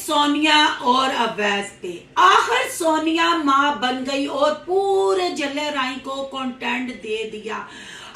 सोनिया और अवैस पे आखिर सोनिया मां बन गई और पूरे जल्ले राई को कंटेंट दे दिया,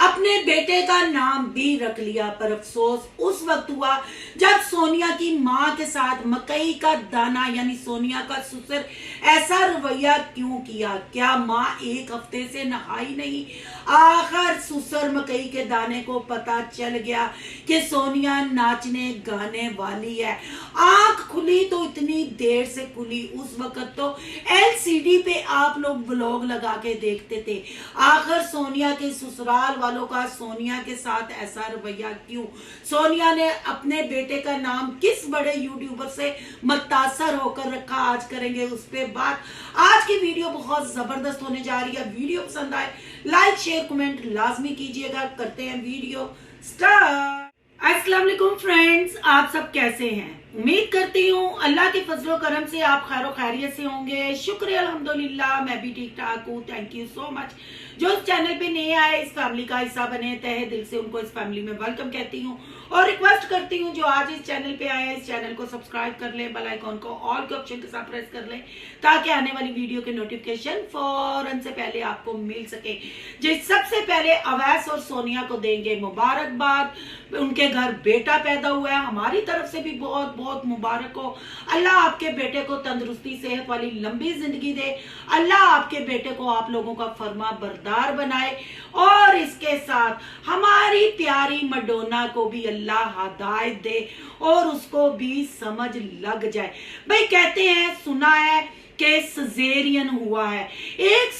अपने बेटे का नाम भी रख लिया। पर अफसोस उस वक्त हुआ जब सोनिया की मां के साथ मकई का दाना यानी सोनिया का ससुर ऐसा रवैया क्यों किया। क्या मां एक हफ्ते से नहाई नहीं? आखिर ससुर मकई के दाने को पता चल गया कि सोनिया नाचने गाने वाली है। आंख खुली तो इतनी देर से खुली, उस वक्त तो एलसीडी पे आप लोग व्लॉग लगा के देखते थे। आखिर सोनिया के ससुराल वालों का सोनिया के साथ ऐसा रवैया क्यों? सोनिया ने अपने बेटे का नाम किस बड़े यूट्यूबर से मुतासर होकर रखा? आज करेंगे उस पे बात। आज की वीडियो बहुत जबरदस्त होने जा रही है। वीडियो पसंद आए लाइक शेयर कमेंट लाजमी कीजिएगा। करते हैं वीडियो स्टार्ट। अस्सलाम वालेकुम फ्रेंड्स, आप सब कैसे हैं? उम्मीद करती हूँ अल्लाह के फजलो करम से आप खैरो खैरियत से होंगे। शुक्र अल्हम्दुलिल्लाह, मैं भी ठीक ठाक हूँ। Thank you so much. जो इस चैनल पे नए आए, इस फैमिली का हिस्सा बने, तहे दिल से उनको इस फैमिली में वेलकम कहती हूँ और रिक्वेस्ट करती हूँ जो आज इस चैनल पे आए इस चैनल को सब्सक्राइब कर ले, बेल आइकॉन को ऑल के ऑप्शन के साथ प्रेस कर ले ताकि आने वाली वीडियो के नोटिफिकेशन फौरन से पहले आपको मिल सके। जिस सबसे पहले अवैस और सोनिया को देंगे मुबारकबाद, उनके घर बेटा पैदा हुआ है, हमारी तरफ से भी बहुत बहुत मुबारक हो। अल्लाह आपके बेटे को तंदुरुस्ती सेहत वाली लंबी जिंदगी दे। अल्लाह आपके बेटे को आप लोगों का फर्मा बरदार बनाए और इसके साथ हमारी प्यारी मडोना को भी अल्लाह हिदायत दे और उसको भी समझ लग जाए। भाई कहते हैं, सुना है कि सजेरियन हुआ है। एक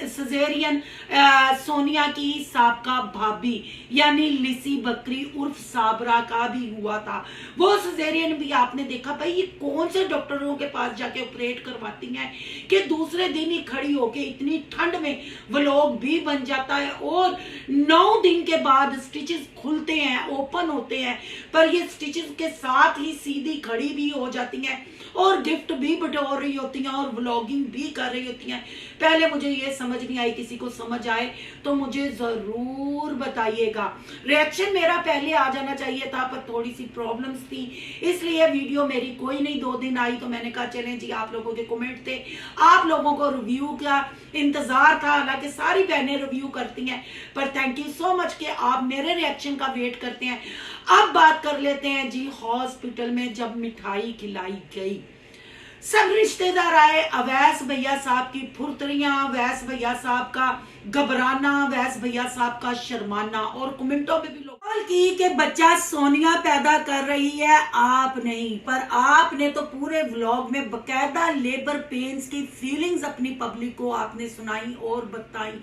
सजेरियन सोनिया की साबका भाभी यानी लिसी बकरी उर्फ साबरा का भी हुआ था। वो सजेरियन भी आपने देखा। भाई ये कौन से डॉक्टरों के पास जाके ऑपरेट करवाती हैं कि दूसरे दिन ही खड़ी होके इतनी ठंड में व्लॉग भी बन जाता है और 9 दिन के बाद स्टिचेस खुलते हैं, ओपन होते हैं, पर ये स्टिचेस के साथ ही सीधी खड़ी भी हो जाती हैं और गिफ्ट भी बटोर रही होती हैं और व्लॉगिंग भी कर रही होती हैं। पहले मुझे ये समझ नहीं आई, किसी को समझ आए तो मुझे जरूर बताइएगा। रिएक्शन मेरा पहले आ जाना चाहिए था पर थोड़ी सी प्रॉब्लम्स थी, इसलिए वीडियो मेरी कोई नहीं 2 दिन आई। तो मैंने कहा चलें जी, आप लोगों के कमेंट थे, आप लोगों को रिव्यू का इंतजार था। हालांकि सारी बहनें रिव्यू करती हैं पर थैंक यू सो मच कि आप मेरे रिएक्शन का वेट करते हैं। अब बात कर लेते हैं जी, हॉस्पिटल में जब मिठाई खिलाई गई, सब रिश्तेदार आए, अवैस भैया साहब की फुर्तरियां, अवैस भैया साहब का घबराना, अवैस भैया साहब का शर्माना और कमेंटों में भी लोग की कि बच्चा सोनिया पैदा कर रही है, आप नहीं। पर आपने तो पूरे व्लॉग में बकायदा लेबर पेन्स की फीलिंग्स अपनी पब्लिक को आपने सुनाई और बताई।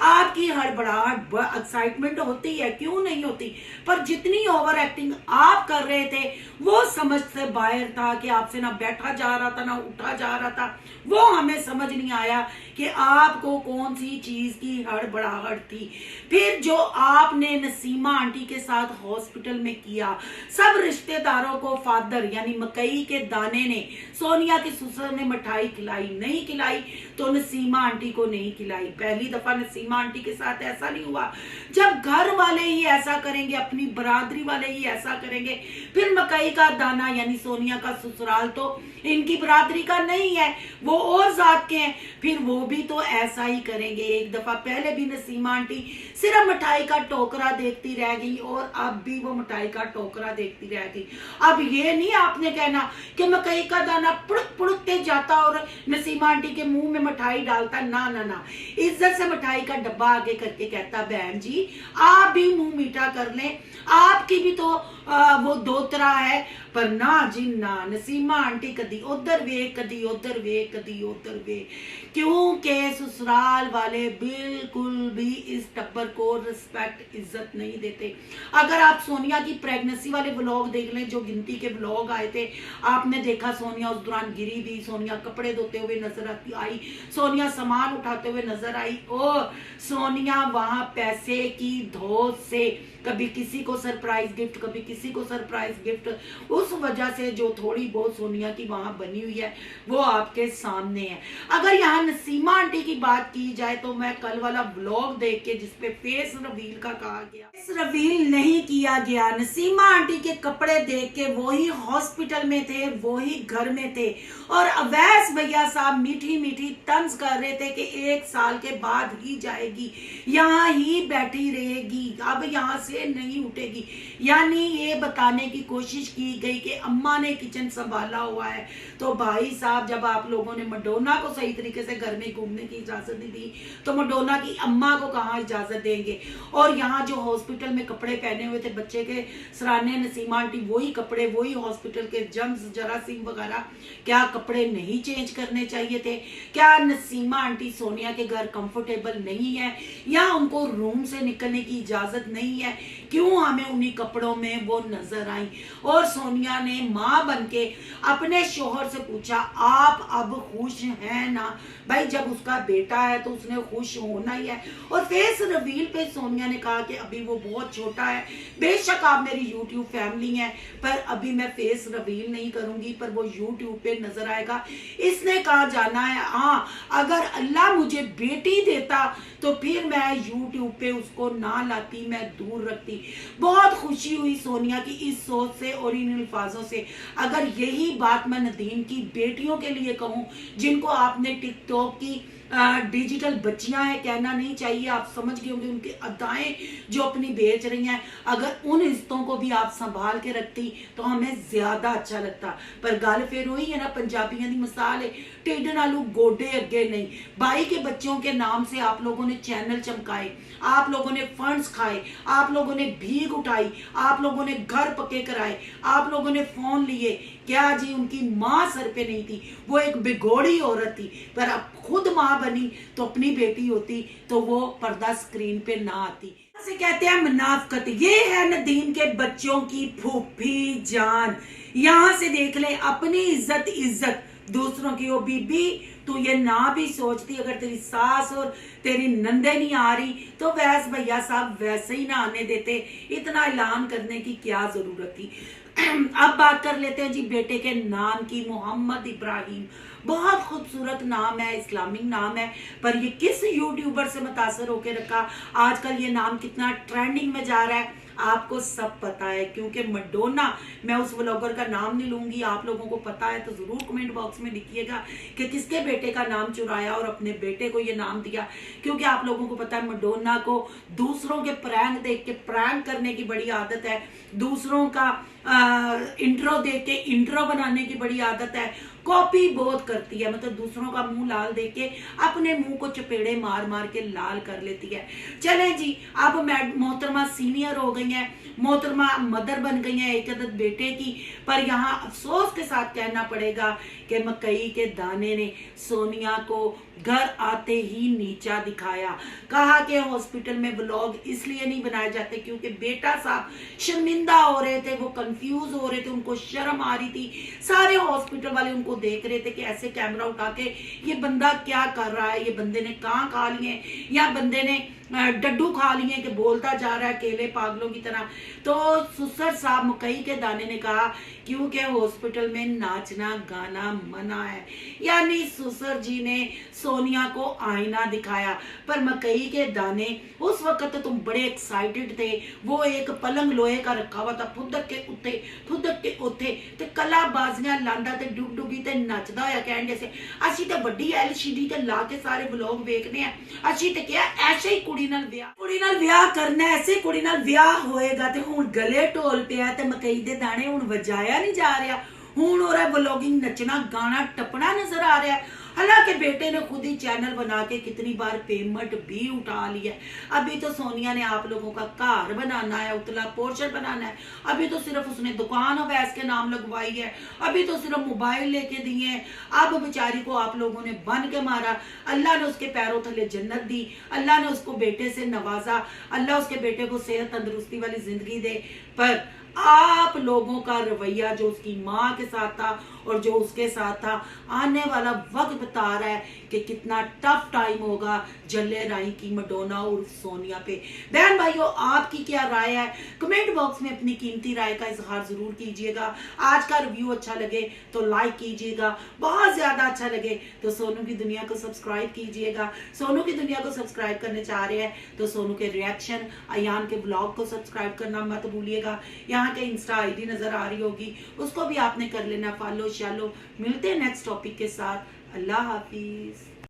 आपकी हड़बड़ाहट एक्साइटमेंट होती है, क्यों नहीं होती, पर जितनी ओवर एक्टिंग आप कर रहे थे वो समझ से बाहर था कि आपसे ना बैठा जा रहा था ना उठा जा रहा था। वो हमें समझ नहीं आया कि आपको कौन सी चीज की हड़बड़ाहट थी। फिर जो आपने नसीमा आंटी के साथ हॉस्पिटल में किया, सब रिश्तेदारों को फादर यानी मकई के दाने ने, सोनिया के ससुर ने मिठाई खिलाई, नहीं खिलाई तो नसीमा आंटी को नहीं खिलाई। पहली दफा नसीमा आंटी के साथ ऐसा नहीं हुआ। जब घर वाले ही ऐसा करेंगे, अपनी बरादरी वाले ही ऐसा करेंगे, फिर मकई का दाना यानी सोनिया का ससुराल तो इनकी बरादरी का नहीं है, वो और जात के हैं, फिर वो भी तो ऐसा ही करेंगे। एक दफा पहले भी नसीमा आंटी सिर्फ मिठाई का टोकरा देखती रह गई और अब भी वो मिठाई का टोकरा देखती रह गई। अब ये नहीं आपने कहना कि मकई का दाना पुड़क पुड़कते जाता और नसीमा आंटी के मुंह में मिठाई डालता। ना ना ना, इज्जत से मिठाई का डब्बा आगे करके कहता, बहन जी आप भी मुंह मीठा कर लें, आपकी भी तो वो दोतरा है। पर ना जी ना, नसीमा आंटी कदी उधर वे, कदी उधर वे, कदी उधर वे, क्योंकि ससुराल वाले बिल्कुल भी इस टब्बर को रिस्पेक्ट इज्जत नहीं देते। अगर आप सोनिया की प्रेगनेंसी वाले व्लॉग देख लें, जो गिनती के व्लॉग आए थे, आपने देखा सोनिया उस दौरान गिरी भी, सोनिया कपड़े धोते हुए नजर आई, सोनिया सामान उठाते हुए नजर आई और सोनिया वहां पैसे की धौस से कभी किसी को सरप्राइज गिफ्ट, कभी किसी को सरप्राइज गिफ्ट। उस वजह से जो थोड़ी बहुत सोनिया की वहां बनी हुई है वो आपके सामने है। अगर यहाँ नसीमा आंटी की बात की जाए तो मैं कल वाला ब्लॉग देख के जिसपे फेस रिवील का कहा गया, फेस रिवील नहीं किया गया। नसीमा आंटी के कपड़े देख के वही हॉस्पिटल में थे, वही घर में थे, और अवैस भैया साहब मीठी मीठी तंज कर रहे थे कि 1 साल के बाद ही जाएगी, यहाँ ही बैठी रहेगी, अब यहाँ से नहीं उठेगी। यानी ये बताने की कोशिश की गई कि अम्मा ने किचन संभाला हुआ है। तो भाई साहब, जब आप लोगों ने मैडोना को सही तरीके से घर में घूमने की इजाजत नहीं दी तो मैडोना की अम्मा को कहाँ इजाजत देंगे। और यहाँ जो हॉस्पिटल में कपड़े पहने हुए थे बच्चे के सराहने नसीमा आंटी, वही कपड़े, वही हॉस्पिटल के जर्म्स जरासीम वगैरह, क्या कपड़े नहीं चेंज करने चाहिए थे? क्या नसीमा आंटी सोनिया के घर कंफर्टेबल नहीं है या उनको रूम से निकलने की इजाजत नहीं है? क्यों हमें उन्हीं कपड़ों में वो नजर आई? और सोनिया ने माँ बन के अपने शोहर से पूछा, आप अब खुश हैं ना? भाई जब उसका बेटा है तो उसने खुश होना ही है। और फेस रिवील पे सोनिया ने कहा कि अभी वो बहुत छोटा है, बेशक आप मेरी यूट्यूब फैमिली है, पर अभी मैं फेस रिवील नहीं करूंगी, पर वो यूट्यूब पे नजर आएगा। इसने कहा जाना है, हाँ अगर अल्लाह मुझे बेटी देता तो फिर मैं यूट्यूब पे उसको ना लाती, मैं दूर रखती। बहुत खुशी हुई सोनिया की इस सोच से और इन अल्फाजों से। अगर यही बात मैं नदीम की बेटियों के लिए कहूँ जिनको आपने टिकटॉक की डिजिटल बच्चियां हैं कहना नहीं चाहिए, आप समझ गए होंगे उनकी अदाएं जो अपनी बेच रही हैं, अगर उन हिस्सों को भी आप संभाल के रखती तो हमें ज्यादा अच्छा लगता। पर गल फिर वही है ना, पंजाबियों की मिसाल है, टिड नालू गोडे अगे नहीं। भाई के बच्चों के नाम से आप लोगों ने चैनल चमकाए, आप लोगों ने फंड्स खाए, आप लोगों ने भीख उठाई, आप लोगों ने घर पक्के कराए, आप लोगों ने फोन लिए। क्या जी उनकी माँ सर पे नहीं थी? वो एक बिगोड़ी औरत थी, पर अब खुद माँ बनी तो अपनी बेटी होती तो वो पर्दा स्क्रीन पे ना आती। से कहते हैं मुनाफकत। ये है नदीम के बच्चों की फूफी जान। यहाँ से देख ले, अपनी इज्जत इज्जत दूसरों की। ओ बीबी, तू ये ना भी सोचती, अगर तेरी सास और तेरी नंदे नहीं आ रही तो वैस भैया साहब वैसे ही ना आने देते, इतना ऐलान करने की क्या जरूरत थी। अब बात कर लेते हैं जी बेटे के नाम की। मोहम्मद इब्राहिम, बहुत खूबसूरत नाम है, इस्लामिक नाम है, पर ये किस यूट्यूबर से मुतासर होकर रखा? आजकल ये नाम कितना ट्रेंडिंग में जा रहा है, आपको सब पता है। क्योंकि मैडोना, मैं उस व्लॉगर का नाम नहीं लूंगी, आप लोगों को पता है तो जरूर कमेंट बॉक्स में लिखिएगा कि किसके बेटे का नाम चुराया और अपने बेटे को ये नाम दिया। क्योंकि आप लोगों को पता है मैडोना को दूसरों के प्रैंक देख के प्रैंक करने की बड़ी आदत है, दूसरों का इंट्रो देख के इंट्रो बनाने की बड़ी आदत है, कॉपी बहुत करती है, मतलब दूसरों का मुंह लाल देख के अपने मुंह को चपेड़े मार मार के लाल कर लेती है। चले जी, अब मोहतरमा सीनियर हो गई हैं, मोहतरमा मदर बन गई हैं एक अदद बेटे की। पर यहाँ अफसोस के साथ कहना पड़ेगा कि मकई के दाने ने सोनिया को घर आते ही नीचा दिखाया। कहा कि हॉस्पिटल में व्लॉग इसलिए नहीं बनाए जाते क्योंकि बेटा साहब शर्मिंदा हो रहे थे, वो कंफ्यूज हो रहे थे, उनको शर्म आ रही थी। सारे हॉस्पिटल वाले उनको देख रहे थे कि ऐसे कैमरा उठा के ये बंदा क्या कर रहा है, ये बंदे ने कहाँ खा लिए या बंदे ने डड्डू खा लिए कि बोलता जा रहा है अकेले पागलों की तरह। तो सुसर साहब मकई के दाने ने कहा क्योंकि हॉस्पिटल में नाचना गाना मना है, यानी सुसर जी ने सोनिया को आईना दिखाया। पर मकई के दाने उस वक्त तुम बड़े एक्साइटेड थे, वो एक पलंग लोहे का रखा हुआ था, फुदक के उत्ते ते कला बाजियां लांदा ते डुग डुगी ते नचदा होया कहन जैसे असी ते बड़ी LCD ते ला के सारे व्लॉग देखने हैं, असी ते क्या ऐसे ही कुड़ी नाल विआह करना, ऐसे कुड़ी नाल विआह होएगा। ते हुण गले ढोल पिया ते मकई दे दाने हुण वजाया नहीं जा रहा, हुण ओरा व्लॉगिंग नचना गाना टपना नजर आ रहा है। हालांकि बेटे ने खुद ही चैनल बना के कितनी बार पेमेंट भी उठा ली है। अभी तो सोनिया ने आप लोगों का घर बनाना है, उतला पोर्शन बनाना है, अभी तो सिर्फ उसने दुकान अवैस के नाम लगवाई है, अभी तो सिर्फ मोबाइल लेके दिए हैं। अब बेचारी को आप लोगों ने बन के मारा, अल्लाह ने उसके पैरों थले जन्नत दी, अल्लाह ने उसको बेटे से नवाजा, अल्लाह उसके बेटे को सेहत तंदुरुस्ती वाली जिंदगी दे। पर आप लोगों का रवैया जो उसकी माँ के साथ था और जो उसके साथ था, आने वाला वक्त बता रहा है कि कितना टफ टाइम होगा जल्ले राई की मैडोना और सोनिया पे। बहन भाइयों, आपकी क्या राय है? कमेंट बॉक्स में अपनी कीमती राय का इजहार जरूर कीजिएगा। आज का रिव्यू अच्छा लगे तो लाइक कीजिएगा, बहुत ज्यादा अच्छा लगे तो सोनू की दुनिया को सब्सक्राइब कीजिएगा। सोनू की दुनिया को सब्सक्राइब करने चाह रहे हैं तो सोनू के रिएक्शन, अयान के ब्लॉग को सब्सक्राइब करना मत भूलिएगा। यहाँ के इंस्टा आईडी नजर आ रही होगी, उसको भी आपने कर लेना फॉलो शालो। मिलते हैं नेक्स्ट टॉपिक के साथ। अल्लाह हाफिज।